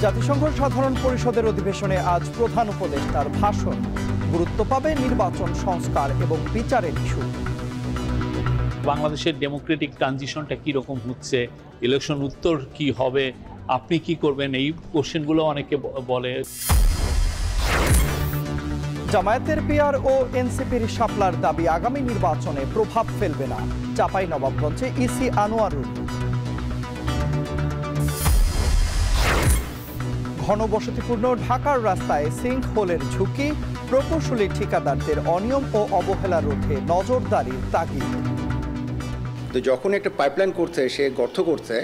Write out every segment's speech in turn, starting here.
জাতিসংঘ সাধারণ পরিষদের অধিবেশনে আজ প্রধান উপদেষ্টার ভাষণ। গুরুত্ব পাবে নির্বাচন সংস্কার এবং বিচারের ইস্যু। বাংলাদেশের ডেমোক্রেটিক ট্রানজিশনটা কীরকম হচ্ছে, ইলেকশন উত্তর কি হবে, আপনি কি করবেন, এই কোশ্চেনগুলো অনেকে বলে। জামায়াতের পিআর ও এনসিপির শাপলার দাবি আগামী নির্বাচনে প্রভাব ফেলবে না। চাঁপাইনবাবগঞ্জে ইসি আনোয়ারুল। ঘনবসতিপূর্ণ ঢাকার রাস্তায় সিঙ্ক হোলের ঝুঁকি, প্রকৌশলী ঠিকাদারদের অনিয়ম ও অবহেলা রোধে নজরদারির তাগিদ। তো যখন একটা পাইপলাইন করছে, সে গর্ত করছে,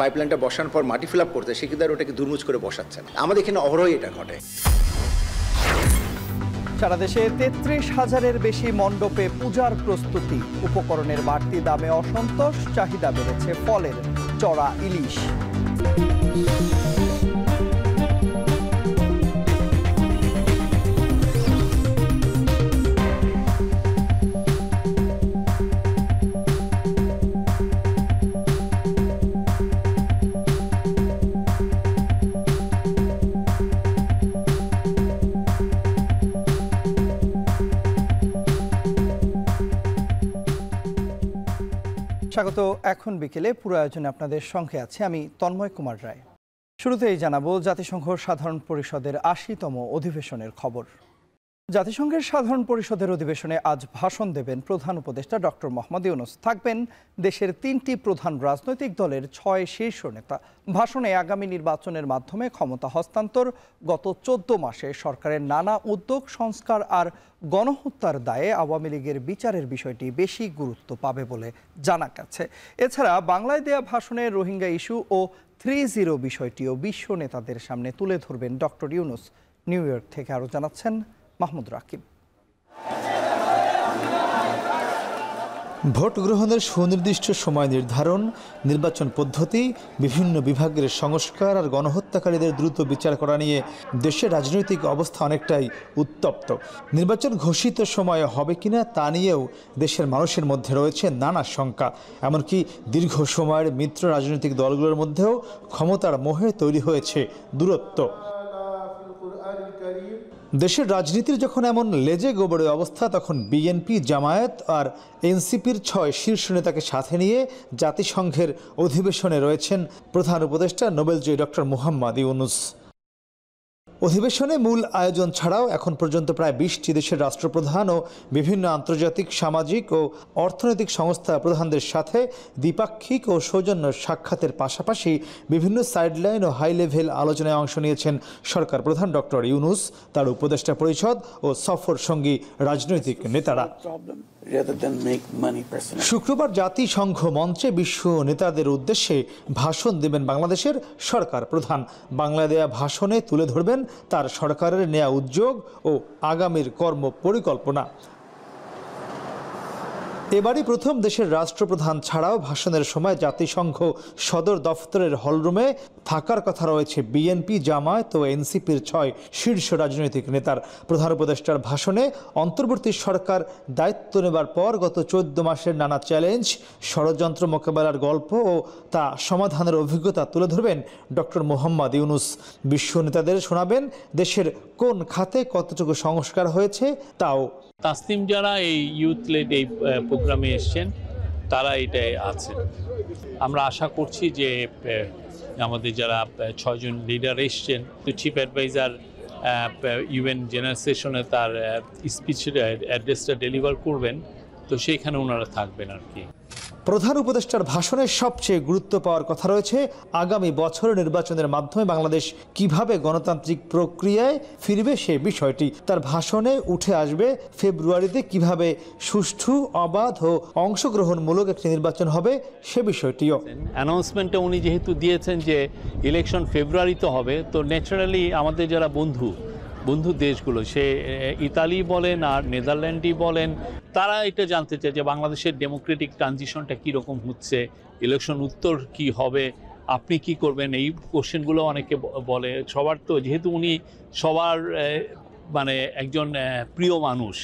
পাইপলাইনটা বসানোর পর মাটি ফিল আপ করছে, ঠিকাদার ওটাকে দুর্মুজ করে বসাচ্ছেন। আমাদের এখানে অহরহই এটা ঘটে। সারা দেশে ৩৩,০০০-এর বেশি মণ্ডপে পূজার প্রস্তুতি। উপকরণের বাড়তি দামে অসন্তোষ, চাহিদা বেড়েছে ফলের, চড়া ইলিশ। স্বাগত। এখন বিকেলে পুরো আয়োজনে আপনাদের সঙ্গে আছে আমি তন্ময় কুমার রায়। শুরুতেই জানাবো জাতিসংঘ সাধারণ পরিষদের ৮০তম অধিবেশনের খবর। জাতিসংঘের সাধারণ পরিষদের অধিবেশনে আজ ভাষণ দেবেন প্রধান উপদেষ্টা ডক্টর মোহাম্মদ ইউনূস। থাকবেন দেশের ৩টি প্রধান রাজনৈতিক দলের ৬ শীর্ষ নেতা। ভাষণে আগামী নির্বাচনের মাধ্যমে ক্ষমতা হস্তান্তর, গত ১৪ মাসে সরকারের নানা উদ্যোগ, সংস্কার আর গণহত্যার দায়ে আওয়ামী লীগের বিচারের বিষয়টি বেশি গুরুত্ব পাবে বলে জানা গেছে। এছাড়া বাংলায় দেয়া ভাষণে রোহিঙ্গা ইস্যু ও ৩-0 বিষয়টিও বিশ্ব নেতাদের সামনে তুলে ধরবেন ডক্টর ইউনূস। নিউ ইয়র্ক থেকে আরও জানাচ্ছেন মাহমুদ রাকিব। ভোট গ্রহণের সুনির্দিষ্ট সময় নির্ধারণ, নির্বাচন পদ্ধতি, বিভিন্ন বিভাগের সংস্কার আর গণহত্যাকারীদের দ্রুত বিচার করা নিয়ে দেশের রাজনৈতিক অবস্থা অনেকটাই উত্তপ্ত। নির্বাচন ঘোষিত সময়ে হবে কিনা তা নিয়েও দেশের মানুষের মধ্যে রয়েছে নানা শঙ্কা। এমনকি দীর্ঘ সময়ের মিত্র রাজনৈতিক দলগুলোর মধ্যেও ক্ষমতার মোহে তৈরি হয়েছে দূরত্ব। দেশের রাজনীতির যখন এমন লেজে গোবরে অবস্থা, তখন বিএনপি, জামায়াত আর এনসিপির ৬ শীর্ষ নেতাকে সাথে নিয়ে জাতিসংঘের অধিবেশনে রয়েছেন প্রধান উপদেষ্টা নোবেলজয়ী ডক্টর মোহাম্মদ ইউনূস। অধিবেশনে মূল আয়োজন ছাড়াও এখন পর্যন্ত প্রায় ২০টি দেশের রাষ্ট্রপ্রধান ও বিভিন্ন আন্তর্জাতিক সামাজিক ও অর্থনৈতিক সংস্থা প্রধানদের সাথে দ্বিপাক্ষিক ও সৌজন্য সাক্ষাতের পাশাপাশি বিভিন্ন সাইডলাইন ও হাই লেভেল আলোচনায় অংশ নিয়েছেন সরকার প্রধান ডক্টর ইউনূস, তার উপদেষ্টা পরিষদ ও সফর সঙ্গী রাজনৈতিক নেতারা। শুক্রবার জাতিসংঘ মঞ্চে বিশ্ব নেতাদের উদ্দেশ্যে ভাষণ দেবেন বাংলাদেশের সরকার প্রধান। বাংলায় দেয়া ভাষণে তুলে ধরবেন তার সরকারের নেয়া উদ্যোগ ও আগামীর কর্ম পরিকল্পনা। এবারই প্রথম দেশের রাষ্ট্রপ্রধান ছাড়াও ভাষণের সময় জাতিসংঘ সদর দফতরের হলরুমে থাকার কথা রয়েছে বিএনপি, জামায়াত ও এনসিপির ৬ শীর্ষ রাজনৈতিক নেতার। প্রধান উপদেষ্টার ভাষণে অন্তর্বর্তী সরকার দায়িত্ব নেবার পর গত ১৪ মাসের নানা চ্যালেঞ্জ, ষড়যন্ত্র মোকাবেলার গল্প ও তা সমাধানের অভিজ্ঞতা তুলে ধরবেন ডক্টর মোহাম্মদ ইউনূস। বিশ্ব নেতাদের শোনাবেন দেশের কোন খাতে কতটুকু সংস্কার হয়েছে তাও। তাসনিম যারা এই ইউথ লেড এই প্রোগ্রামে এসছেন, তারা এটাই আছেন। আমরা আশা করছি যে আমাদের যারা ৬ জন লিডার এসছেন, চিফ অ্যাডভাইজার ইউএন জেনারেল সেশনে তার স্পিচ অ্যাড্রেসটা ডেলিভার করবেন, তো সেইখানে ওনারা থাকবেন আর কি। প্রধান উপদেষ্টার ভাষণে সবচেয়ে গুরুত্ব পাওয়ার কথা রয়েছে আগামী বছরের নির্বাচনের মাধ্যমে বাংলাদেশ কিভাবে গণতান্ত্রিক প্রক্রিয়ায় ফিরবে সে বিষয়টি। তার ভাষণে উঠে আসবে ফেব্রুয়ারিতে কিভাবে সুষ্ঠু, অবাধ ও অংশগ্রহণমূলক একটি নির্বাচন হবে সে বিষয়টিও। অ্যানাউন্সমেন্টে উনি যেহেতু দিয়েছেন যে ইলেকশন ফেব্রুয়ারিতে হবে, তো ন্যাচারালি আমাদের যারা বন্ধু দেশগুলো, সে ইতালি বলেন আর নেদারল্যান্ডই বলেন, তারা এটা জানতে চায় যে বাংলাদেশের ডেমোক্রেটিক ট্রানজিশনটা কীরকম হচ্ছে, ইলেকশন উত্তর কি হবে, আপনি কি করবেন, এই কোশ্চেনগুলো অনেকে বলে। সবার তো যেহেতু উনি সবার মানে একজন প্রিয় মানুষ,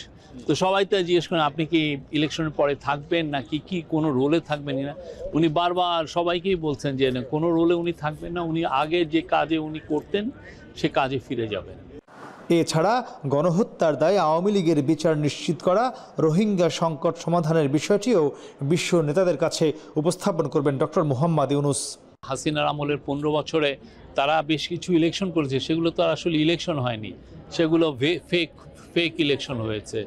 তো সবাই তো জিজ্ঞেস করেন আপনি কি ইলেকশনের পরে থাকবেন নাকি কি কোনো রোলে থাকবেন না। উনি বারবার সবাইকেই বলছেন যে না, কোনো রোলে উনি থাকবেন না, উনি আগে যে কাজে উনি করতেন সে কাজে ফিরে যাবেন। এছাড়া গণহত্যার দায়ে আওয়ামী লীগের বিচার নিশ্চিত করা, রোহিঙ্গা সংকট সমাধানের বিষয়টিও বিশ্ব নেতাদের কাছে উপস্থাপন করবেন ডক্টর মোহাম্মদ ইউনূস। হাসিনার আমলের 15 বছরে তারা বেশ কিছু ইলেকশন করেছে, সেগুলো তো আসলে ইলেকশন হয়নি, সেগুলো ফেক ইলেকশন হয়েছে।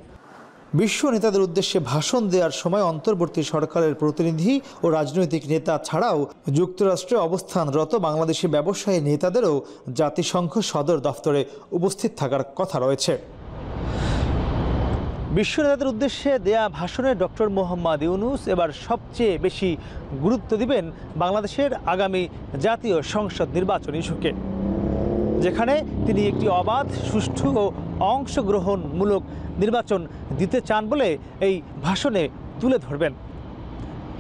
বিশ্ব নেতাদের উদ্দেশ্যে ভাষণ দেওয়ার সময় অন্তর্বর্তী সরকারের প্রতিনিধি ও রাজনৈতিক নেতা ছাড়াও যুক্তরাষ্ট্রে অবস্থানরত বাংলাদেশি ব্যবসায়ী নেতাদেরও জাতিসংঘ সদর দফতরে উপস্থিত থাকার কথা রয়েছে। বিশ্ব নেতাদের উদ্দেশ্যে দেয়া ভাষণে ডক্টর মোহাম্মদ ইউনূস এবার সবচেয়ে বেশি গুরুত্ব দিবেন বাংলাদেশের আগামী জাতীয় সংসদ নির্বাচন ইস্যুকে, যেখানে তিনি একটি অবাধ, সুষ্ঠু ও অংশগ্রহণমূলক নির্বাচন দিতে চান বলে এই ভাষণে তুলে ধরবেন।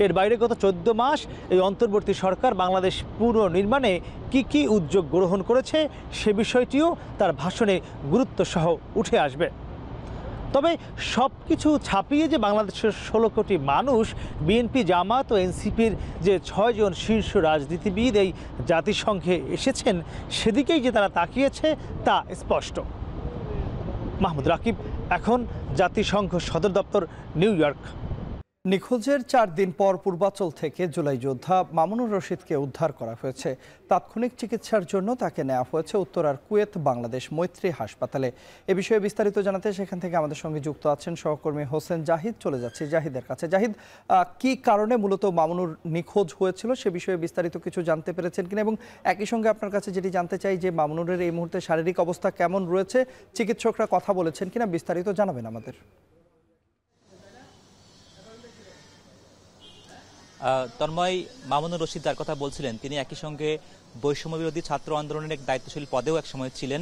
এর বাইরে গত 14 মাস এই অন্তর্বর্তী সরকার বাংলাদেশ পুনর্নির্মাণে কি উদ্যোগ গ্রহণ করেছে সে বিষয়টিও তার ভাষণে গুরুত্বসহ উঠে আসবে। তবে সব কিছু ছাপিয়ে যে বাংলাদেশের 16 কোটি মানুষ, বিএনপি, জামাত ও এনসিপির যে 6 জন শীর্ষ রাজনীতিবিদ এই জাতিসংঘে এসেছেন, সেদিকেই যে তারা তাকিয়েছে তা স্পষ্ট। মাহমুদ রাকিব, এখন জাতিসংঘ সদর দপ্তর, নিউ ইয়র্ক। নিখোঁজের 4 দিন পর পূর্বাচল থেকে জুলাই যোদ্ধা মামুনুর রশিদকে উদ্ধার করা হয়েছে। তাৎক্ষণিক চিকিৎসার জন্য তাকে নেওয়া হয়েছে উত্তরার কুয়েত বাংলাদেশ মৈত্রী হাসপাতালে। এ বিষয়ে বিস্তারিত জানাতে সেখান থেকে আমাদের সঙ্গে যুক্ত আছেন সহকর্মী হোসেন জাহিদ। চলে যাচ্ছে জাহিদের কাছে। জাহিদ, কি কারণে মূলত মামুনুর নিখোঁজ হয়েছিল সে বিষয়ে বিস্তারিত কিছু জানতে পেরেছেন কিনা, এবং একই সঙ্গে আপনার কাছে যেটি জানতে চাই যে মামুনুরের এই মুহূর্তে শারীরিক অবস্থা কেমন রয়েছে, চিকিৎসকরা কথা বলেছেন কিনা, বিস্তারিত জানাবেন আমাদের। তন্ময়, মামুনুর রশিদ যার কথা বলছিলেন, তিনি একই সঙ্গে বৈষম্য বিরোধী ছাত্র আন্দোলনের এক দায়িত্বশীল পদেও এক সময় ছিলেন।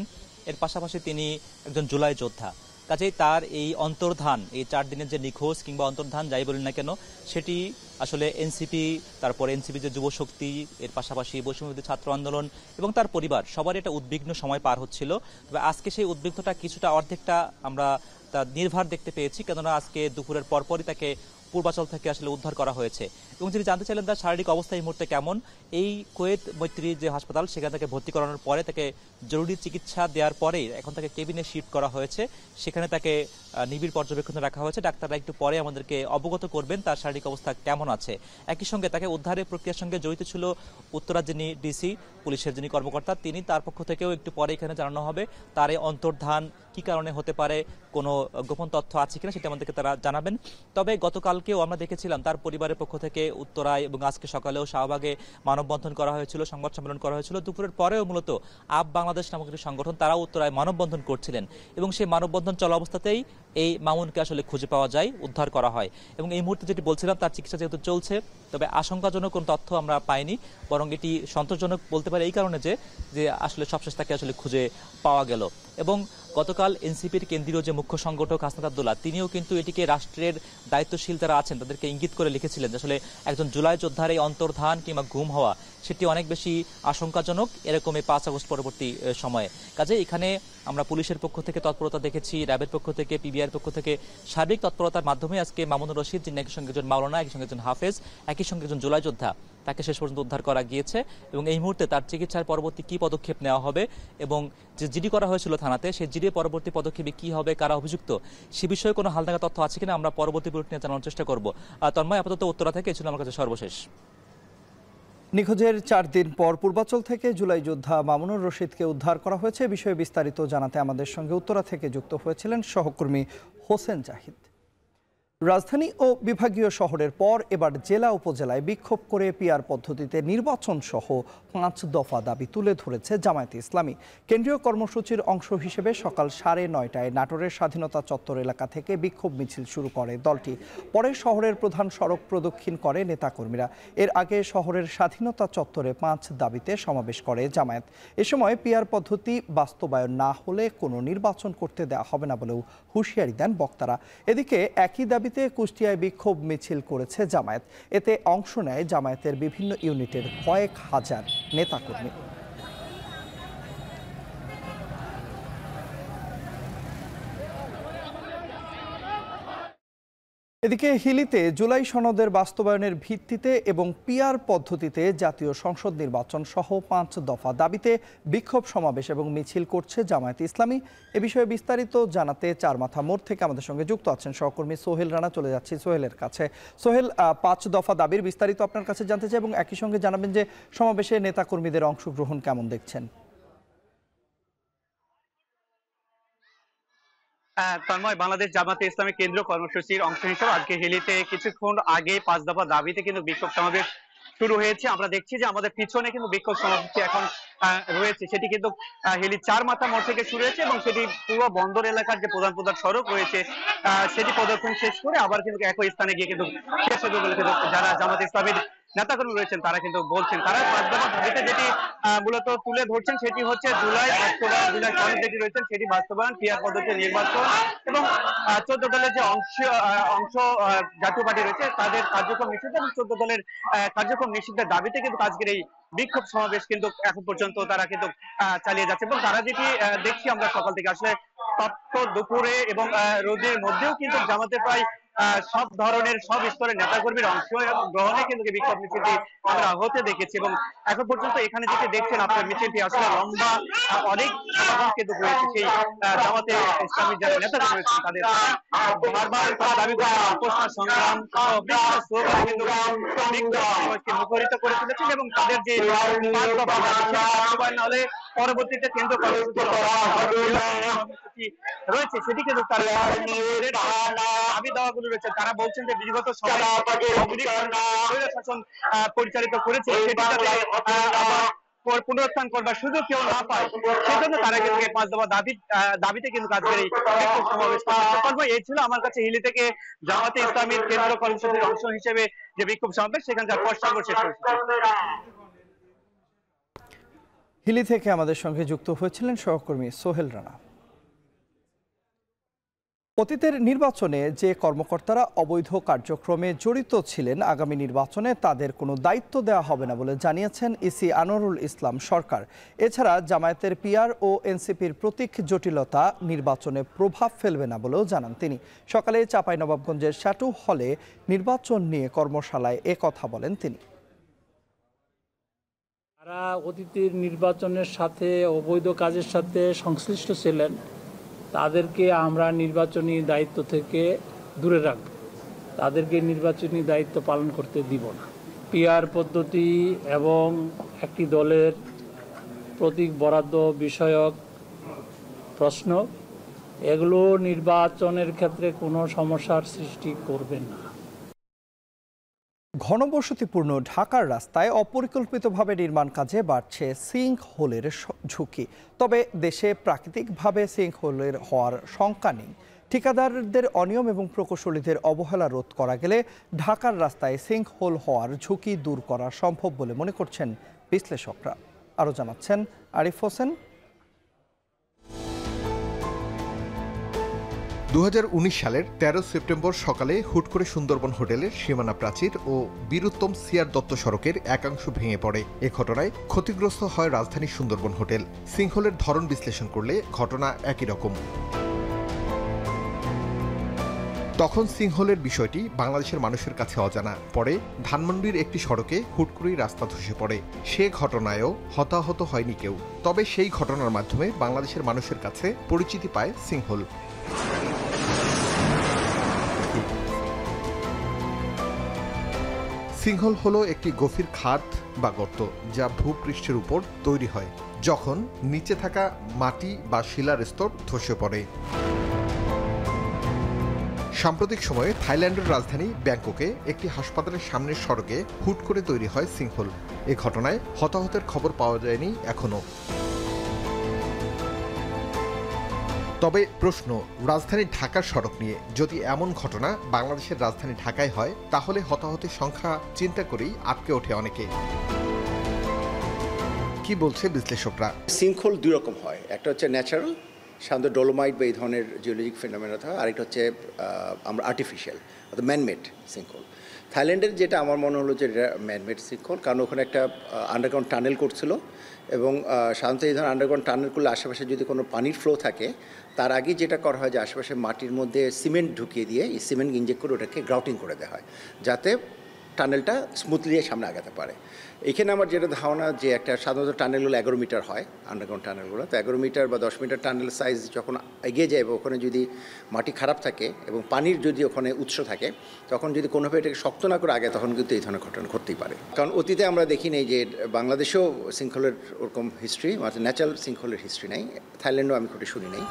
এর পাশাপাশি তিনি একজন জুলাই যোদ্ধা। কাজেই তার এই অন্তর্ধান, এই 4 দিনের যে নিখোঁজ কিংবা অন্তর্ধান যাই বলেন না কেন, সেটি আসলে এনসিপি, তারপর এনসিপি যে যুব শক্তি, এর পাশাপাশি বৈষম্য বিরোধী ছাত্র আন্দোলন এবং তার পরিবার, সবারই একটা উদ্বিগ্ন সময় পার হচ্ছিল। তবে আজকে সেই উদ্বিগ্নতা কিছুটা, অর্ধেকটা আমরা তার নির্ভার দেখতে পেয়েছি, কেননা আজকে দুপুরের পরপরই তাকে পূর্বাচল থেকে আসলে উদ্ধার করা হয়েছে। এবং যিনি জানতে চাইলেন তার শারীরিক অবস্থা এই মুহূর্তে কেমন, এই কুয়েত মৈত্রী যে হাসপাতাল, সেখানে তাকে ভর্তি করানোর পরে তাকে জরুরি চিকিৎসা দেওয়ার পরেই এখন তাকে কেবিনে শিফট করা হয়েছে। সেখানে তাকে নিবিড় পর্যবেক্ষণে রাখা হয়েছে। ডাক্তাররা একটু পরে আমাদেরকে অবগত করবেন তার শারীরিক অবস্থা কেমন আছে। একই সঙ্গে তাকে উদ্ধারের প্রক্রিয়ার সঙ্গে জড়িত ছিল উত্তরার যিনি ডিসি, পুলিশের যিনি কর্মকর্তা, তিনি, তার পক্ষ থেকেও একটু পরে এখানে জানানো হবে তার এই অন্তর্ধান কি কারণে হতে পারে, কোনো গোপন তথ্য আছে কিনা সেটা আমাদেরকে তারা জানাবেন। তবে গতকালকেও আমরা দেখেছিলাম তার পরিবারের পক্ষ থেকে উত্তরায় এবং আজকে সকালেও শাহবাগে মানববন্ধন করা হয়েছিল, সংবাদ সম্মেলন করা হয়েছিল। দুপুরের পরেও মূলত আপ বাংলাদেশ নামক একটি সংগঠন, তারাও উত্তরায় মানববন্ধন করছিলেন এবং সেই মানববন্ধন চলা অবস্থাতেই এই মামুনকে আসলে খুঁজে পাওয়া যায়, উদ্ধার করা হয়। এবং এই মুহূর্তে যেটি বলছিলাম, তার চিকিৎসা যেহেতু চলছে, তবে আশঙ্কাজনক কোনো তথ্য আমরা পাইনি, বরং এটি সন্তোষজনক বলতে পারি এই কারণে যে আসলে সবশেষ তাকে আসলে খুঁজে পাওয়া গেল। এবং গতকাল এনসিপির কেন্দ্রীয় যে মুখ্য সংগঠক হাসনাত আব্দুল্লাহ, তিনিও কিন্তু এটিকে রাষ্ট্রের দায়িত্বশীল যারা আছেন তাদেরকে ইঙ্গিত করে লিখেছিলেন যে আসলে একজন জুলাই যোদ্ধার এই অন্তর্ধান কিংবা গুম হওয়া সেটি অনেক বেশি আশঙ্কাজনক এরকম এই 5 আগস্ট পরবর্তী সময়ে। কাজে এখানে আমরা পুলিশের পক্ষ থেকে তৎপরতা দেখেছি, র্যাবের পক্ষ থেকে, পিবিআইয়ের পক্ষ থেকে সার্বিক তৎপরতার মাধ্যমে আজকে মামুনুর রশিদ, যিনি একই সঙ্গে একজন মাওলানা, একই সঙ্গে একজন হাফেজ, একই সঙ্গে একজন জুলাই যোদ্ধা, তাকে শেষ পর্যন্ত উদ্ধার করা গিয়েছে। এবং এই মুহূর্তে তার চিকিৎসার পরবর্তী কি পদক্ষেপ নেওয়া হবে এবং যে জিডি করা হয়েছিল থানাতে, সেই জিডি পরবর্তী পদক্ষেপে কি হবে, কারা অভিযুক্ত, সে বিষয়ে কোনো হালনাগাদ তথ্য আছে কিনা আমরা পরবর্তী বুলেটিনে নিয়ে জানার চেষ্টা করব। তন্ময়, আপাতত উত্তরা থেকে ছিল আমার কাছে সর্বশেষ। নিখোঁজের 4 দিন পর পূর্বাচল থেকে জুলাই যোদ্ধা মামুনুর রশিদকে উদ্ধার করা হয়েছে। বিষয়ে বিস্তারিত জানাতে আমাদের সঙ্গে উত্তরা থেকে যুক্ত হয়েছিলেন সহকর্মী হোসেন জাহিদ। রাজধানী ও বিভাগীয় শহরের পর এবার জেলা উপজেলায় বিক্ষোভ করে পিআর পদ্ধতিতে নির্বাচন সহ 5 দফা দাবি তুলে ধরেছে জামায়াতে ইসলামী। কেন্দ্রীয় কর্মসূচির অংশ হিসেবে সকাল 9:30টায় নাটোরের স্বাধীনতা চত্বর এলাকা থেকে বিক্ষোভ মিছিল শুরু করে দলটি। পরে শহরের প্রধান সড়ক প্রদক্ষিণ করে নেতাকর্মীরা। এর আগে শহরের স্বাধীনতা চত্বরে 5 দাবিতে সমাবেশ করে জামায়াত। এ সময় পিআর পদ্ধতি বাস্তবায়ন না হলে কোনো নির্বাচন করতে দেওয়া হবে না বলেও হুঁশিয়ারি দেন বক্তারা। এদিকে একই দাবিতে কুষ্টিয়ায় বিক্ষোভ মিছিল করেছে জামায়াত। এতে অংশ নেয় জামায়াতের বিভিন্ন ইউনিটের কয়েক হাজার নেতাকর্মী। এদিকে হিলিতে জুলাই সনদের বাস্তবায়নের ভিত্তিতে এবং পিআর পদ্ধতিতে জাতীয় সংসদ নির্বাচন সহ 5 দফা দাবিতে বিক্ষোভ সমাবেশ এবং মিছিল করছে জামায়াতে ইসলামী। এ বিষয়ে বিস্তারিত জানাতে চারমাথা মোড় থেকে আমাদের সঙ্গে যুক্ত আছেন সহকর্মী সোহেল রানা। চলে যাচ্ছি সোহেলের কাছে। সোহেল, 5 দফা দাবির বিস্তারিত আপনার কাছে জানতে চাই এবং একই সঙ্গে জানাবেন যে সমাবেশে নেতাকর্মীদের অংশগ্রহণ কেমন দেখছেন। তন্ময়, বাংলাদেশ জামাতে ইসলামী কেন্দ্রীয় কর্মসূচির অংশ হিসেবে আজকে হিলিতে কিছুক্ষণ আগে 5 দফা দাবিতে কিন্তু বিক্ষোভ সমাবেশ শুরু হয়েছে। আমরা দেখছি যে আমাদের পিছনে কিন্তু বিক্ষোভ সমাবেশটি এখন রয়েছে, সেটি কিন্তু হিলি চারমাথা মোড় থেকে শুরু হয়েছে এবং সেটি পুরো বন্দর এলাকার যে প্রধান প্রধান সড়ক রয়েছে সেটি প্রদর্শন শেষ করে আবার কিন্তু একই স্থানে গিয়ে কিন্তু শেষ হবে বলে কিন্তু যারা জামাতে ইসলামীর নেতাকর্মী রয়েছেন তারা কিন্তু বলছেন। তারা 5 দফা দাবিতে যেটি মূলত তুলে ধরছেন সেটি হচ্ছে জুলাই সনদ যেটি রয়েছেন সেটি বাস্তবায়ন, পিআর পদ্ধতি নির্বাচন এবং 14 দলের যে অংশ জাতীয় পার্টি রয়েছে তাদের কার্যক্রম নিষিদ্ধ এবং 14 দলের কার্যক্রম নিষিদ্ধের দাবিতে কিন্তু আজকের এই বিক্ষোভ সমাবেশ কিন্তু এখন পর্যন্ত তারা কিন্তু চালিয়ে যাচ্ছে। এবং তারা যেটি দেখছি আমরা সকাল থেকে আসলে তপ্ত দুপুরে এবং রোদের মধ্যেও কিন্তু জামাতে প্রায় সব ধরনের সব স্তরের নেতাকর্মীর অংশ গ্রহণে কিন্তু বিক্ষোভ মিছিলটি আমরা হতে দেখেছি। এবং এখন পর্যন্ত এখানে যেটি দেখছেন আপনার মিছিলটি আসলে লম্বা অনেক সমাগম কিন্তু হয়েছে। সেই জামাতে ইসলামী যারা নেতাকর্মী রয়েছেন তাদের বারবার তারা দাবি করে আপোষনা সংগ্রাম বিভিন্ন স্লোগান কিন্তু মুখরিত করে তুলেছেন এবং তাদের যে বাস্তবায়ন হলে পরবর্তীতে কেন্দ্র কর্মসূচি রয়েছে সেটি কিন্তু তারা দাবি দাওয়াগুলো রয়েছে। তারা বলছেন যে বিগত শাসন পরিচালিত করেছে সেটি যাতে পুনরুত্থান করবার সুযোগ কেউ না পায় সেজন্য তারা কিন্তু 5 দফা দাবিতে কিন্তু আজকের এই বিক্ষোভ সমাবেশ করবো। এই ছিল আমার কাছে হিলি থেকে জামাতে ইসলামীর কেন্দ্রীয় কর্মসূচির অংশ হিসেবে যে বিক্ষোভ সমাবেশ সেখানে যার পর সর্বশেষ হয়েছে। হিলি থেকে আমাদের সঙ্গে যুক্ত হয়েছিলেন সহকর্মী সোহেল রানা। অতীতের নির্বাচনে যে কর্মকর্তারা অবৈধ কার্যক্রমে জড়িত ছিলেন আগামী নির্বাচনে তাদের কোনো দায়িত্ব দেওয়া হবে না বলে জানিয়েছেন ইসি আনোয়ারুল ইসলাম সরকার। এছাড়া জামায়াতের পিআর ও এনসিপির প্রতীক জটিলতা নির্বাচনে প্রভাব ফেলবে না বলেও জানান তিনি। সকালে চাঁপাইনবাবগঞ্জের শ্যাটু হলে নির্বাচন নিয়ে কর্মশালায় কথা বলেন তিনি। যারা অতীতের নির্বাচনের সাথে অবৈধ কাজের সাথে সংশ্লিষ্ট ছিলেন তাদেরকে আমরা নির্বাচনী দায়িত্ব থেকে দূরে রাখব, তাদেরকে নির্বাচনী দায়িত্ব পালন করতে দিব না। পিআর পদ্ধতি এবং একটি দলের প্রতীক বরাদ্দ বিষয়ক প্রশ্ন এগুলো নির্বাচনের ক্ষেত্রে কোনো সমস্যার সৃষ্টি করবে না। ঘনবসতিপূর্ণ ঢাকার রাস্তায় অপরিকল্পিতভাবে নির্মাণ কাজে বাড়ছে সিঙ্ক হোলের ঝুঁকি। তবে দেশে প্রাকৃতিকভাবে সিঙ্ক হোলের হওয়ার শঙ্কা নেই। ঠিকাদারদের অনিয়ম এবং প্রকৌশলীদের অবহেলা রোধ করা গেলে ঢাকার রাস্তায় সিঙ্ক হোল হওয়ার ঝুঁকি দূর করা সম্ভব বলে মনে করছেন বিশ্লেষকরা। আরও জানাচ্ছেন আরিফ হোসেন। 2019 সালের 13 সেপ্টেম্বর সকালে হুট করে সুন্দরবন হোটেলের সীমানা প্রাচীর ও বীরুত্তম সিআর দত্ত সড়কের একাংশ ভেঙে পড়ে। এ ঘটনায় ক্ষতিগ্রস্ত হয় রাজধানী সুন্দরবন হোটেল। সিঙ্কহোলের ধরন বিশ্লেষণ করলে ঘটনা একই রকম। তখন সিঙ্কহোলের বিষয়টি বাংলাদেশের মানুষের কাছে অজানা। পরে ধানমন্ডির একটি সড়কে হুট করেই রাস্তা ধসে পড়ে। সে ঘটনায়ও হতাহত হয়নি কেউ। তবে সেই ঘটনার মাধ্যমে বাংলাদেশের মানুষের কাছে পরিচিতি পায় সিঙ্কহোল। সিঙ্কহোল হলো একটি গভীর খাদ বা গর্ত যা ভূপৃষ্ঠের উপর তৈরি হয় যখন নিচে থাকা মাটি বা শিলার স্তর ধসে পড়ে। সাম্প্রতিক সময়ে থাইল্যান্ডের রাজধানী ব্যাংককে একটি হাসপাতালের সামনের সড়কে হুট করে তৈরি হয় সিঙ্কহোল। এ ঘটনায় হতাহতের খবর পাওয়া যায়নি এখনো। তবে প্রশ্ন, রাজধানী ঢাকার সড়ক নিয়ে যদি এমন ঘটনা বাংলাদেশের রাজধানী ঢাকায় হয় তাহলে হতাহতের সংখ্যা চিন্তা করেই আটকে ওঠে অনেকে। কি বলছে বিশ্লেষকরা? সিঙ্কহোল দুই রকম হয়, একটা হচ্ছে ন্যাচারাল, সাধারণত ডোলোমাইট বা এই ধরনের জিওলজিক ফেনোমেনা হয়, আরেকটা হচ্ছে আমরা আর্টিফিশিয়াল অর্থাৎ ম্যানমেড সিঙ্কহোল। থাইল্যান্ডের যেটা আমার মনে হলো যে এটা ম্যানমেড শৃঙ্খল, কারণ ওখানে একটা আন্ডারগ্রাউন্ড টানেল করছিল এবং সাধারণত এই ধরনের আন্ডারগ্রাউন্ড টানেল করলে আশেপাশে যদি কোনো পানির ফ্লো থাকে তার আগে যেটা করা হয় যে আশেপাশে মাটির মধ্যে সিমেন্ট ঢুকিয়ে দিয়ে এই সিমেন্ট ইনজেক্ট করে ওটাকে গ্রাউটিং করে দেওয়া হয় যাতে টানেলটা স্মুথলি সামনে আগাতে পারে। এখানে আমার যেটা ধারণা যে একটা সাধারণত টানেলগুলো 11 মিটার হয়, আন্ডারগ্রাউন্ড টানেলগুলো, তো 11 মিটার বা 10 মিটার টানেল সাইজ যখন এগিয়ে যায় ওখানে যদি মাটি খারাপ থাকে এবং পানির যদি ওখানে উৎস থাকে তখন যদি কোনোভাবে এটাকে শক্ত না করে আগে তখন কিন্তু এই ধরনের ঘটনা ঘটতেই পারে। কারণ অতীতে আমরা দেখি নেই যে বাংলাদেশেও শৃঙ্খলের ওরকম হিস্ট্রি, মানে ন্যাচারাল শৃঙ্খলের হিস্ট্রি নেই, থাইল্যান্ডও আমি খুঁটে শুনি নেই।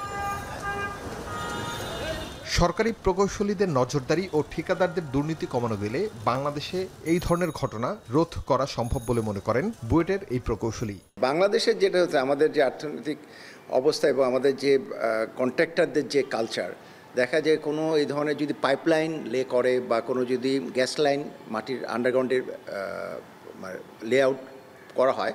সরকারি প্রকৌশলীদের নজরদারি ও ঠিকাদারদের দুর্নীতি কমানো গেলে বাংলাদেশে এই ধরনের ঘটনা রোধ করা সম্ভব বলে মনে করেন বুয়েটের এই প্রকৌশলী। বাংলাদেশের যেটা হচ্ছে আমাদের যে অর্থনৈতিক অবস্থা এবং আমাদের যে কন্ট্রাক্টরদের যে কালচার, দেখা যায় কোনো এই ধরনের যদি পাইপলাইন লে করে বা কোনো যদি গ্যাস লাইন মাটির আন্ডারগ্রাউন্ডের লেআউট করা হয়,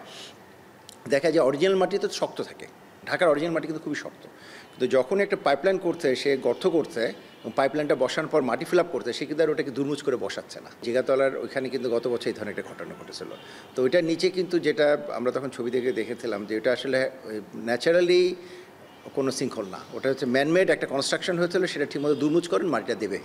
দেখা যায় অরিজিনাল মাটি তো শক্ত থাকে, ঢাকার অরিজিনাল মাটি কিন্তু খুবই শক্ত, কিন্তু যখন একটা পাইপলাইন করছে সে গর্ত করছে এবং পাইপলাইনটা বসানোর পর মাটি ফিল আপ করছে, সে কিন্তু আর ওটাকে দুর্মুচ করে বসাচ্ছে না। জিগাতলার ওইখানে কিন্তু গত বছর এই ধরনের একটা ঘটনা ঘটেছিল। তো ওইটার নিচে কিন্তু যেটা আমরা তখন ছবি দেখে দেখেছিলাম যে ওটা আসলে ন্যাচারালি কোনো শৃঙ্খল না, ওটা হচ্ছে ম্যানমেড একটা কনস্ট্রাকশন হয়েছিল, সেটা ঠিকমতো দুর্মুচ করেন মাটিটা দেবে।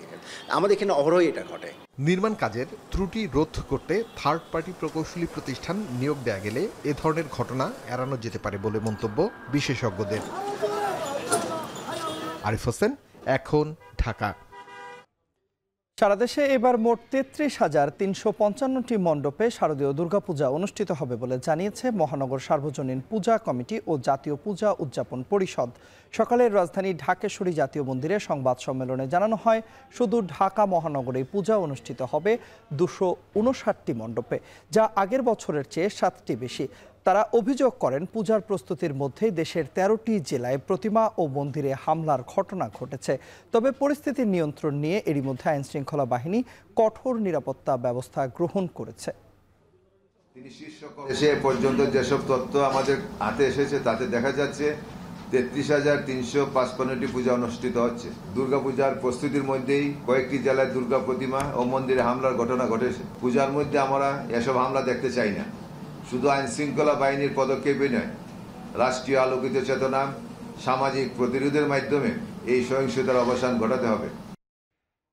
আমাদের এখানে অহরহই এটা ঘটে। নির্মাণ কাজের ত্রুটি রোধ করতে থার্ড পার্টি প্রকৌশলী প্রতিষ্ঠান নিয়োগ দেয়া গেলে এ ধরনের ঘটনা এড়ানো যেতে পারে বলে মন্তব্য বিশেষজ্ঞদের। আরিফ হোসেন, এখন, ঢাকা। সারা দেশে এবার মোট ৩৩,৩৫৫টি মণ্ডপে শারদীয় দুর্গাপূজা অনুষ্ঠিত হবে বলে জানিয়েছে মহানগর সার্বজনীন পূজা কমিটি ও জাতীয় পূজা উদযাপন পরিষদ। সকালে রাজধানী ঢাকেশ্বরী জাতীয় মন্দিরে সংবাদ সম্মেলনে জানানো হয়, শুধু ঢাকা মহানগরে পূজা অনুষ্ঠিত হবে ২৫৯টি মণ্ডপে, যা আগের বছরের চেয়ে 7টি বেশি। তারা অভিযোগ করেন, পূজার প্রস্তুতির মধ্যেই দেশের 13টি জেলায় প্রতিমা ও মন্দিরে হামলার ঘটনা ঘটেছে। তবে পরিস্থিতির নিয়ন্ত্রণ নিয়ে এরই মধ্যে আইনশৃঙ্খলা বাহিনী কঠোর নিরাপত্তা ব্যবস্থা গ্রহণ করেছে। এসে পর্যন্ত যেসব তথ্য আমাদের হাতে এসেছে তাতে দেখা যাচ্ছে ৩৩,৩৫৫টি পূজা অনুষ্ঠিত হচ্ছে। দুর্গাপূজার প্রস্তুতির মধ্যেই কয়েকটি জেলায় দুর্গা প্রতিমা ও মন্দিরে হামলার ঘটনা ঘটেছে। পূজার মধ্যে আমরা এসব হামলা দেখতে চাই না। শুধু আইন শৃঙ্খলা বাহিনীর পদক্ষেপই নয়, রাষ্ট্রীয় আলোকিত চেতনা, সামাজিক প্রতিরোধের মাধ্যমে এই সহিংসতার অবসান ঘটাতে হবে।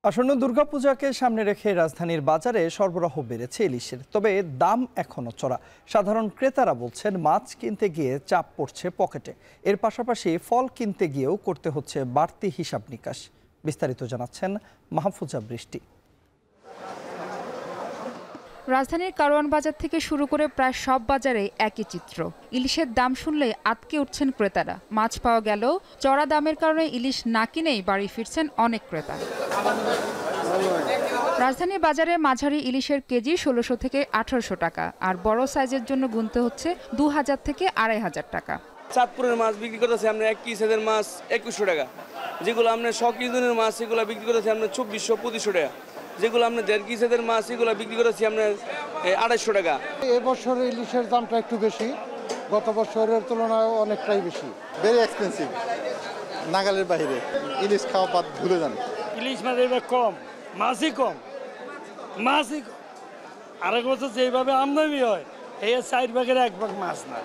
আসন্ন দুর্গাপূজাকে সামনে রেখে রাজধানীর বাজারে সরবরাহ বেড়েছে ইলিশের, তবে দাম এখনও চড়া। সাধারণ ক্রেতারা বলছেন, মাছ কিনতে গিয়ে চাপ পড়ছে পকেটে। এর পাশাপাশি ফল কিনতে গিয়েও করতে হচ্ছে বাড়তি হিসাব নিকাশ। বিস্তারিত জানাচ্ছেন মাহফুজা বৃষ্টি। রাজধানীর কারওয়ান বাজার থেকে শুরু করে প্রায় সব বাজারে একই চিত্র। ইলিশের দাম শুনলে আটকে উঠছেন ক্রেতারা। মাছ পাওয়া গেলেও চড়া দামের কারণে ইলিশ না কিনেই বাড়ি ফিরছেন অনেক ক্রেতা। রাজধানীর বাজারে মাঝারি ইলিশের কেজি ১৬০০ থেকে ১৮০০ টাকা, আর বড় সাইজের জন্য গুনতে হচ্ছে ২০০০ থেকে ২৫০০ টাকা। চাঁদপুরের মাছ বিক্রি করতেছে আমরা ১ কেজির মাছ ২১০০ টাকা, যেগুলো আমরা ১০০ কেজির মাছ সেগুলো বিক্রি করতেছি আমরা ২৪০০-২৫০০ টাকা, যেগুলো আমরা ১.৫ কেজির মাছ এগুলো বিক্রি করেছি আমরা ২৫০ টাকা। এবছর ইলিশের দামটা একটু বেশি, গত বছরের তুলনায় অনেকটাই বেশি। ভেরি এক্সপেন্সিভ, নাগালের বাইরে। ইলিশ খাওয়া বাদ ভুলে যান। ইলিশ মাছ এবার কম, মাছই কম, মাছই কম। আরেক বছর যেভাবে আমদানি হয় এই ৪ ভাগের ১ ভাগ মাছ না।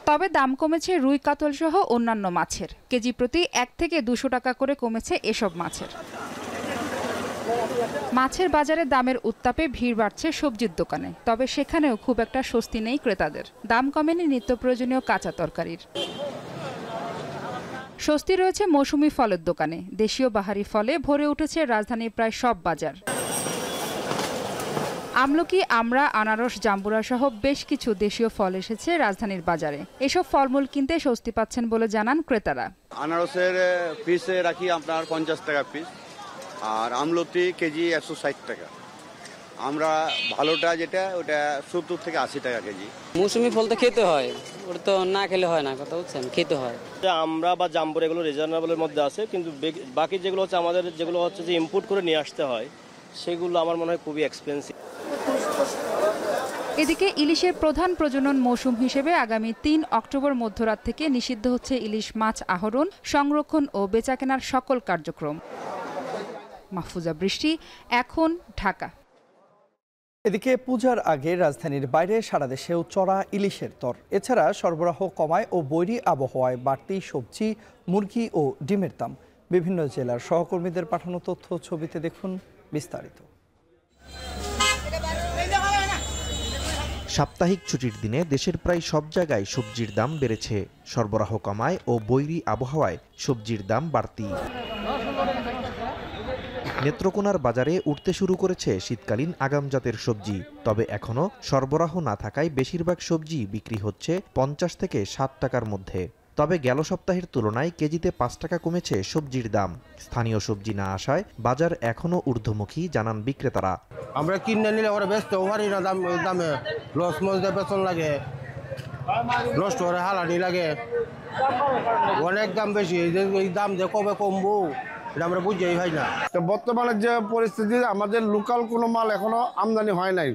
তবে দাম কমেছে রুই, কাতল সহ অন্যান্য মাছের। কেজি প্রতি ১ থেকে ২০০ টাকা করে কমেছে এসব মাছের। মাছের বাজারে দামের উত্তাপে ভিড় বাড়ছে সবজির দোকানে, তবে সেখানেও খুব একটা স্বস্তি নেই ক্রেতাদের। দাম কমেনি নিত্য প্রয়োজনীয় কাঁচা তরকারির। স্বস্তি রয়েছে মৌসুমি ফলের দোকানে। দেশীয় বাহারি ফলে ভরে উঠেছে রাজধানীর প্রায় সব বাজার। আমলকি, আমড়া, আনারস, জাম্বুরা সহ বেশ কিছু দেশীয় ফল এসেছে রাজধানীর বাজারে। এসব ফলমূল কিনতে স্বস্তি পাচ্ছেন বলে জানান ক্রেতারা। আনারসের পিসে রাখি আপনার ৫০ টাকা পিস, আর আমলতি কেজি ১৬০ টাকা। আমরা ভালোটা যেটা ওটা ৭০ থেকে ৮০ টাকা কেজি। মৌসুমি ফল তো খেতে হয়, ওটা তো না খেলে হয় না, কথা বলছেন, খেতে হয়। আমরা বা জাম্বুর এগুলো রিজনেবলের মধ্যে আছে, কিন্তু বাকি যেগুলো হচ্ছে আমাদের যেগুলো হচ্ছে যে ইম্পোর্ট করে নিয়ে আসতে হয় সেগুলো আমার মনে হয় খুবই এক্সপেন্সিভ। এদিকে ইলিশের প্রধান প্রজনন মৌসুম হিসেবে আগামী ৩ অক্টোবর মধ্যরাত থেকে নিষিদ্ধ হচ্ছে ইলিশ মাছ আহরণ, সংরক্ষণ ও বেচাকেনার সকল কার্যক্রম। মাহফুজা বৃষ্টি, এখন, ঢাকা। এদিকে পূজার আগে রাজধানীর বাইরে সারা দেশেও চড়া ইলিশের দর। এছাড়া সরবরাহ কমায় ও বৈরী আবহাওয়ায় বাড়তি সবজি, মুরগি ও ডিমের দাম। বিভিন্ন জেলার সহকর্মীদের পাঠানো তথ্য ছবিতে দেখুন বিস্তারিত। সাপ্তাহিক ছুটির দিনে দেশের প্রায় সব জায়গায় সবজির দাম বেড়েছে। সরবরাহ কমায় ও বৈরী আবহাওয়ায় সবজির দাম বাড়তি। নেত্রকোনার বাজারে উঠতে শুরু করেছে শীতকালীন আগাম জাতের সবজি। তবে এখনও সরবরাহ না থাকায় বেশিরভাগ সবজি বিক্রি হচ্ছে 50 থেকে 60 টাকার মধ্যে। তবে গেল সপ্তাহের তুলনায় কেজিতে 5 টাকা কমেছে সবজির দাম। স্থানীয় সবজি না আসায় বাজার এখনও ঊর্ধ্বমুখী, জানান বিক্রেতারা। আমরা কিনে নিলে ওরা বেচতে পারি না, দামে লস মজদে বেতন লাগে, নষ্ট করে হালানি লাগে, অনেক দাম বেশি। এই দাম যে কবে কমবো এটা আমরা বুঝতেই হয় না। তো বর্তমানে যে পরিস্থিতি, আমাদের লোকাল কোনো মাল এখনো আমদানি হয় নাই,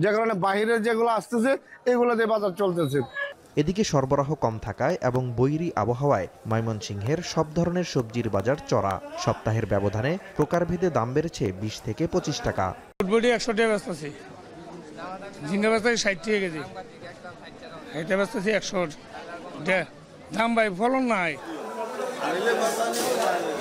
যে কারণে বাহিরের যেগুলো আসতেছে এগুলো দিয়ে বাজার চলতেছে। এদিকে সরবরাহ কম থাকায় এবং বৈরী আবহাওয়ায় ময়মনসিংহের সব ধরনের সবজির বাজার চড়া। সপ্তাহের ব্যবধানে প্রকারভেদে দাম বেড়েছে 20 থেকে 25 টাকা। ফুটবডি 100 টাকা বেচতেছি, ঝিঙ্গা বেচতেছি 60 টাকা কেজি, এটা বেচতেছি 100 দাম ভাই, ফলন নাই।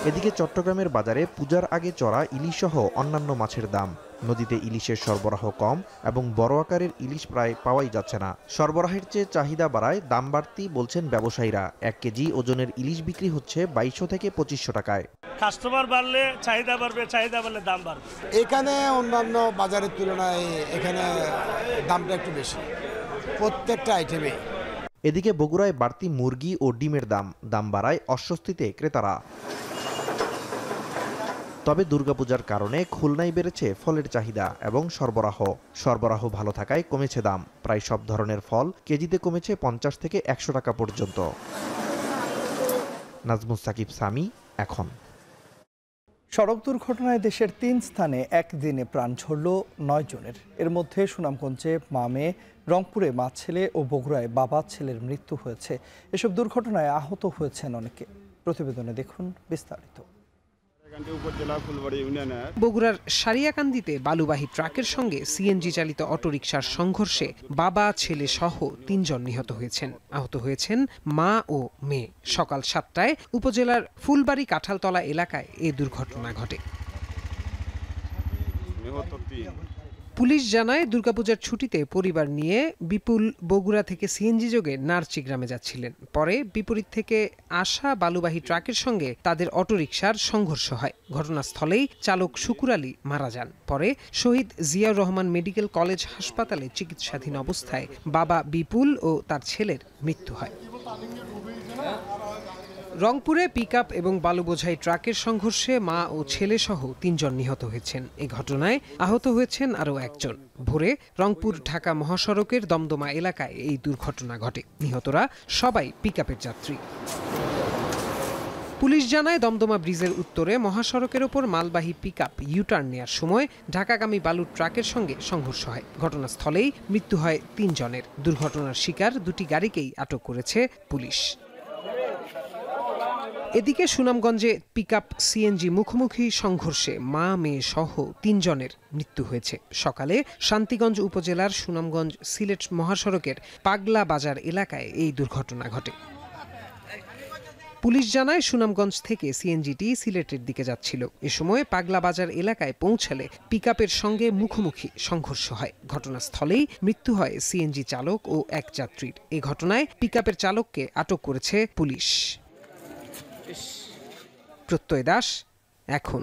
এদিকে চট্টগ্রামের বাজারে পূজার আগে চড়া ইলিশ সহ অন্যান্য মাছের দাম। নদীতে ইলিশের সরবরাহ কম এবং বড় আকারের ইলিশ প্রায় পাওয়াই যাচ্ছে না। সরবরাহের চেয়ে চাহিদা বাড়ায় দাম বাড়তি বলছেন ব্যবসায়ীরা। 1 কেজি ওজনের ইলিশ বিক্রি হচ্ছে 2200 থেকে 2500 টাকায়। কাস্টমার বাড়লে চাহিদা বাড়বে, চাহিদা বাড়লে দাম বাড়বে। এখানে অন্যান্য বাজারের তুলনায় এখানে দামটা একটু বেশি প্রত্যেকটা আইটেমে। এদিকে বগুড়ায় বাড়তি মুরগি ও ডিমের দাম বাড়ায় অস্বস্তিতে ক্রেতারা। তবে দুর্গাপূজার কারণে খুলনায় বেড়েছে ফলের চাহিদা এবং সরবরাহ ভালো থাকায় কমেছে দাম। প্রায় সব ধরনের ফল কেজিতে কমেছে 50 থেকে 100 টাকা পর্যন্ত। নাজমুস সাকিব, সামি, এখন। সড়ক দুর্ঘটনায় দেশের 3 স্থানে একদিনে প্রাণ ঝরল 9 জনের। এর মধ্যে সুনামগঞ্জে মা মেয়ে, রংপুরে মা ছেলে ও বগুড়ায় বাবা ছেলের মৃত্যু হয়েছে। এসব দুর্ঘটনায় আহত হয়েছেন অনেকে। প্রতিবেদনে দেখুন বিস্তারিত। বগুড়ার সারিয়াকান্দিতে বালুবাহী ট্রাকের সঙ্গে সিএনজি চালিত অটোরিকশার সংঘর্ষে বাবা ছেলে সহ 3 জন নিহত হয়েছেন। আহত হয়েছেন মা ও মেয়ে। সকাল 7টায় উপজেলার ফুলবাড়ি কাঁঠালতলা এলাকায় এ দুর্ঘটনা ঘটে। পুলিশ জানায় দুর্গাপূজার ছুটিতে পরিবার নিয়ে বিপুল বগুড়া থেকে সিএনজি যোগে নারচি গ্রামে যাচ্ছিলেন। পরে বিপরীত থেকে আসা বালুবাহী ট্রাকের সঙ্গে তাদের অটোরিকশার সংঘর্ষ হয়। ঘটনাস্থলেই চালক শুকুর আলী মারা যান। পরে শহীদ জিয়াউর রহমান মেডিকেল কলেজ হাসপাতালে চিকিৎসাধীন অবস্থায় বাবা বিপুল ও তার ছেলের মৃত্যু হয়। রংপুরে পিকআপ এবং বালু বোঝাই ট্রাকের সংঘর্ষে মা ও ছেলে সহ 3 জন নিহত হয়েছেন। এই ঘটনায় আহত হয়েছেন আরও 1 জন। ভোরে রংপুর ঢাকা মহাসড়কের দমদমা এলাকায় এই দুর্ঘটনা ঘটে। নিহতরা সবাই পিকআপের যাত্রী। পুলিশ জানায় দমদমা ব্রিজের উত্তরে মহাসড়কের ওপর মালবাহী পিকআপ ইউটার্ন নেয়ার সময় ঢাকাগামী বালুর ট্রাকের সঙ্গে সংঘর্ষ হয়। ঘটনাস্থলেই মৃত্যু হয় 3 জনের। দুর্ঘটনার শিকার 2টি গাড়িকেই আটক করেছে পুলিশ। এদিকে সুনামগঞ্জে পিকআপ সিএনজি মুখোমুখি সংঘর্ষে মা মেয়ে সহ 3 জনের মৃত্যু হয়েছে। সকালে শান্তিগঞ্জ উপজেলার সুনামগঞ্জ সিলেট মহাসড়কের পাগলা বাজার এলাকায় এই দুর্ঘটনা ঘটে। পুলিশ জানায় সুনামগঞ্জ থেকে সিএনজিটি সিলেটের দিকে যাচ্ছিল। এ সময় পাগলা বাজার এলাকায় পৌঁছালে পিকআপের সঙ্গে মুখোমুখি সংঘর্ষ হয়। ঘটনাস্থলেই মৃত্যু হয় সিএনজি চালক ও 1 যাত্রীর। এ ঘটনায় পিকআপের চালককে আটক করেছে পুলিশ। প্রত্যয় দাস, এখন।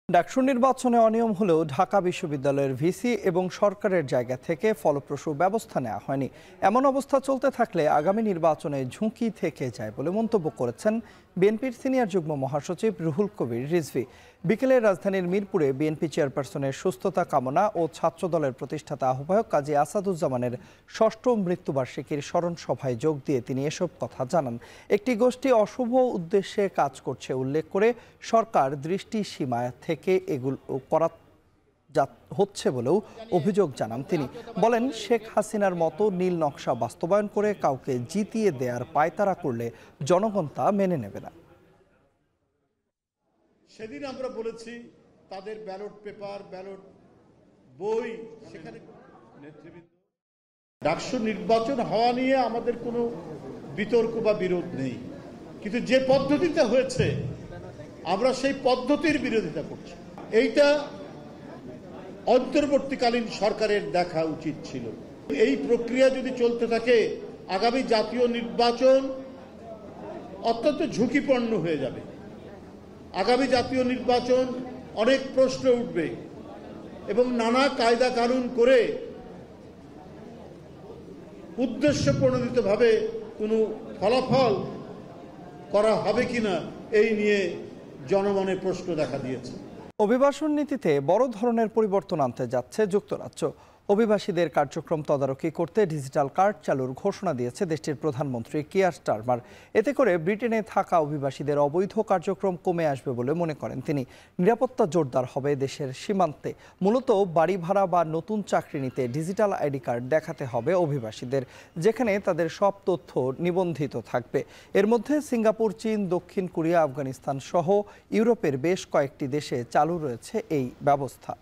ডাকসু নির্বাচনে অনিয়ম হলেও ঢাকা বিশ্ববিদ্যালয়ের ভিসি এবং সরকারের জায়গা থেকে ফলপ্রসূ ব্যবস্থা নেওয়া হয়নি। এমন অবস্থা চলতে থাকলে আগামী নির্বাচনে ঝুঁকি থেকে যায় বলে মন্তব্য করেছেন বিএনপির সিনিয়র যুগ্ম মহাসচিব রুহুল কবির রিজভী। বিকেলে রাজধানীর মিরপুরে বিএনপি চেয়ারপারসনের সুস্থতা কামনা ও ছাত্রদলের প্রতিষ্ঠাতা আহ্বায়ক কাজী আসাদুজ্জামানের 6ম মৃত্যুবার্ষিকীর স্মরণ সভায় যোগ দিয়ে তিনি এসব কথা জানান। একটি গোষ্ঠী অশুভ উদ্দেশ্যে কাজ করছে উল্লেখ করে সরকার দৃষ্টিসীমা থেকে এগুলো করা হচ্ছে বলেও অভিযোগ জানান তিনি। বলেন, শেখ হাসিনার মতো নীল নকশা বাস্তবায়ন করে কাউকে জিতিয়ে দেওয়ার পায়তারা করলে জনগণ তা মেনে নেবে না। সেদিন আমরা বলেছি তাদের ব্যালট পেপার, ব্যালট বই, সেখানে নেতৃবৃন্দ ডাকসু নির্বাচন হওয়া নিয়ে আমাদের কোনো বিতর্ক বা বিরোধ নেই, কিন্তু যে পদ্ধতিতে হয়েছে আমরা সেই পদ্ধতির বিরোধিতা করছি। এইটা অন্তর্বর্তীকালীন সরকারের দেখা উচিত ছিল। এই প্রক্রিয়া যদি চলতে থাকে আগামী জাতীয় নির্বাচন অত্যন্ত ঝুঁকিপূর্ণ হয়ে যাবে। আগামী জাতীয় নির্বাচন অনেক প্রশ্ন উঠবে এবং নানা কায়দা কানুন করে উদ্দেশ্য প্রণোদিতভাবে কোনো ফলাফল করা হবে কিনা এই নিয়ে জনমনে প্রশ্ন দেখা দিয়েছে। অভিবাসন নীতিতে বড় ধরনের পরিবর্তন আনতে যাচ্ছে যুক্তরাজ্য। অভিবাসীদের কার্যক্রম তদারকি করতে ডিজিটাল কার্ড চালুর ঘোষণা দিয়েছে দেশটির প্রধানমন্ত্রী কিয়ার স্টারমার। এতে করে ব্রিটেনে থাকা অভিবাসীদের অবৈধ কার্যক্রম কমে আসবে বলে মনে করেন তিনি। নিরাপত্তা জোরদার হবে দেশের সীমান্তে। মূলত বাড়ি ভাড়া বা নতুন চাকরি নিতে ডিজিটাল আইডি কার্ড দেখাতে হবে অভিবাসীদের, যেখানে তাদের সব তথ্য নিবন্ধিত থাকবে। এর মধ্যে সিঙ্গাপুর, চীন, দক্ষিণ কোরিয়া, আফগানিস্তান সহ ইউরোপের বেশ কয়েকটি দেশে চালু রয়েছে এই ব্যবস্থা।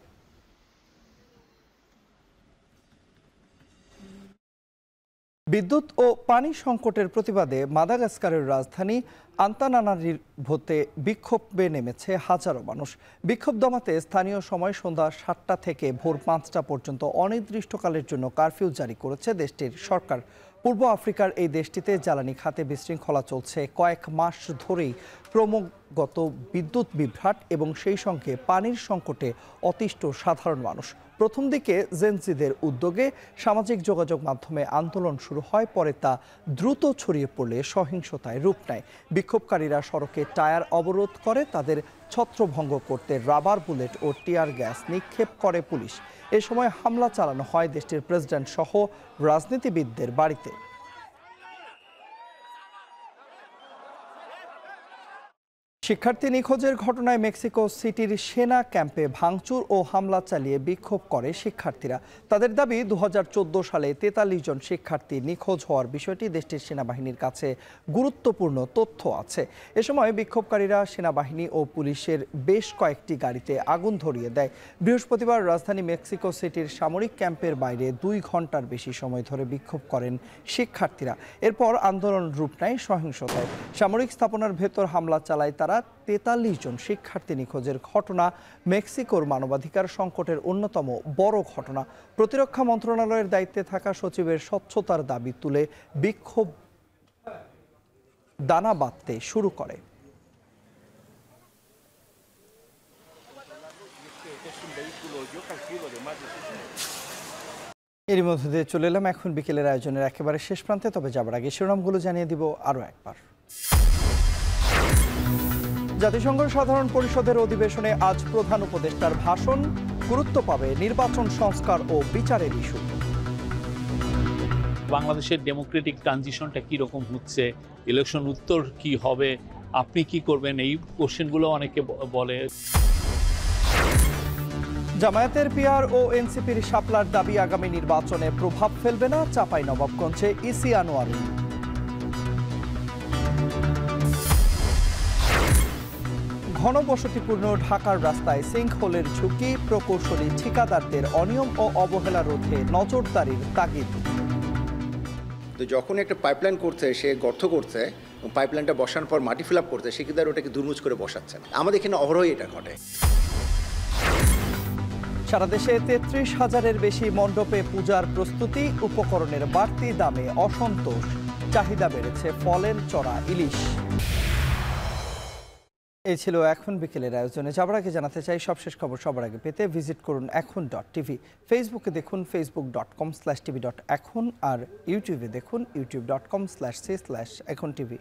বিদ্যুৎ ও পানি সংকটের প্রতিবাদে মাদাগাস্কারের রাজধানী আন্তানানারিভোতে বিক্ষোভে নেমেছে হাজারো মানুষ। বিক্ষোভ দমাতে স্থানীয় সময় সন্ধ্যা 7টা থেকে ভোর 5টা পর্যন্ত অনির্দিষ্টকালের জন্য কারফিউ জারি করেছে দেশটির সরকার। পূর্ব আফ্রিকার এই দেশটিতে জ্বালানি খাতে বিশৃঙ্খলা চলছে কয়েক মাস ধরেই। ক্রমাগত বিদ্যুৎ বিভ্রাট এবং সেই সঙ্গে পানির সংকটে অতিষ্ঠ সাধারণ মানুষ। প্রথম দিকে জেনজিদের উদ্যোগে সামাজিক যোগাযোগ মাধ্যমে আন্দোলন শুরু হয়, পরে তা দ্রুত ছড়িয়ে পড়লে সহিংসতায় রূপ নেয়। বিক্ষোভকারীরা সড়কে টায়ার অবরোধ করে, তাদের ছত্রভঙ্গ করতে রাবার বুলেট ও টিয়ার গ্যাস নিক্ষেপ করে পুলিশ। এ সময় হামলা চালানো হয় দেশটির প্রেসিডেন্ট সহ রাজনীতিবিদদের বাড়িতে। শিক্ষার্থী নিখোঁজের ঘটনায় মেক্সিকো সিটির সেনা ক্যাম্পে ভাঙচুর ও হামলা চালিয়ে বিক্ষোভ করে শিক্ষার্থীরা। তাদের দাবি 2014 সালে 43 জন শিক্ষার্থী নিখোঁজ হওয়ার বিষয়টি দেশটির সেনাবাহিনীর কাছে গুরুত্বপূর্ণ তথ্য আছে। এ সময় বিক্ষোভকারীরা সেনাবাহিনী ও পুলিশের বেশ কয়েকটি গাড়িতে আগুন ধরিয়ে দেয়। বৃহস্পতিবার রাজধানী মেক্সিকো সিটির সামরিক ক্যাম্পের বাইরে 2 ঘন্টার বেশি সময় ধরে বিক্ষোভ করেন শিক্ষার্থীরা। এরপর আন্দোলন রূপ নেয় সহিংসতায়। সামরিক স্থাপনার ভেতর হামলা চালায় তারা। 43 জন শিক্ষার্থী নিখোঁজের ঘটনা মেক্সিকোর মানবাধিকার সংকটের অন্যতম বড় ঘটনা। প্রতিরক্ষা মন্ত্রণালয়ের দায়িত্বে থাকা সচিবের স্বচ্ছতার দাবি তুলে বিক্ষোভ দানা বাঁধতে শুরু করে। এর মধ্যে দিয়ে চলে এলাম এখন বিকেলের আয়োজনের একেবারে শেষ প্রান্তে। তবে যাবার আগে শিরোনামগুলো জানিয়ে দিব আরও একবার। জাতিসংঘ সাধারণ পরিষদের অধিবেশনে আজ প্রধান উপদেষ্টার ভাষণ। গুরুত্ব পাবে নির্বাচন সংস্কার ও বিচারের ইস্যু। বাংলাদেশের ডেমোক্রেটিক ট্রানজিশনটা কি রকম হচ্ছে, ইলেকশন উত্তর কি হবে, আপনি কি করবেন, এই কোশ্চেনগুলো অনেকে বলে। জামায়াতের পিআর ও এনসিপির শাপলার দাবি আগামী নির্বাচনে প্রভাব ফেলবে না, চাঁপাইনবাবগঞ্জে ইসি আনোয়ারুল। ঘনবসতিপূর্ণ ঢাকার রাস্তায় সিঙ্কহোলের ঝুঁকি, প্রকৌশলী ঠিকাদারদের অনিয়ম ও অবহেলা রোধে নজরদারির তাগিদ। তো যখন একটা পাইপলাইন করছে, সে গর্ত করছে, পাইপলাইনটা বসানোর পর মাটি ফিল আপ করছে, ঠিকাদার ওটাকে দুর্মুজ করে বসাচ্ছেন। আমাদের এখানে অহরহই এটা ঘটে। সারা দেশে 33,000-এর বেশি মণ্ডপে পূজার প্রস্তুতি, উপকরণের বাড়তি দামে অসন্তোষ, চাহিদা বেড়েছে ফলের চড়া ইলিশ। এই ছিল এখন বিকেলের আয়োজনে। যাবার আগে জানাতে চাই সবশেষ খবর সবার আগে পেতে ভিজিট করুন এখন.tv। ফেসবুকে দেখুন facebook.com/tv.এখন আর ইউটিউবে দেখুন youtube.com/c/echontv।